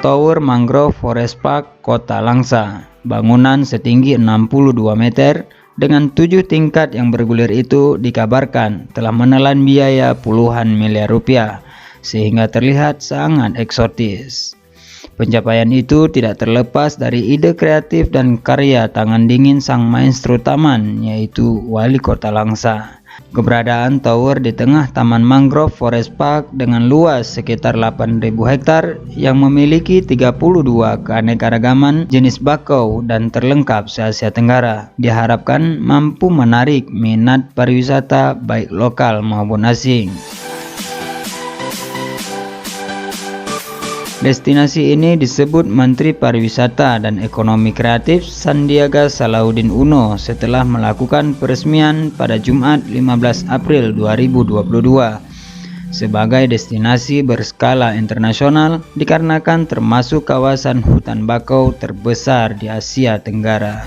Tower Mangrove Forest Park, Kota Langsa. Bangunan setinggi 62 meter dengan 7 tingkat yang bergulir itu dikabarkan telah menelan biaya puluhan miliar rupiah, sehingga terlihat sangat eksotis. Pencapaian itu tidak terlepas dari ide kreatif dan karya tangan dingin sang maestro taman, yaitu Wali Kota Langsa. Keberadaan tower di tengah Taman Mangrove Forest Park dengan luas sekitar 8.000 hektar yang memiliki 32 keanekaragaman jenis bakau dan terlengkap se-Asia Tenggara diharapkan mampu menarik minat pariwisata baik lokal maupun asing. Destinasi ini disebut Menteri Pariwisata dan Ekonomi Kreatif Sandiaga Salahuddin Uno setelah melakukan peresmian pada Jumat 15 April 2022 sebagai destinasi berskala internasional dikarenakan termasuk kawasan hutan bakau terbesar di Asia Tenggara.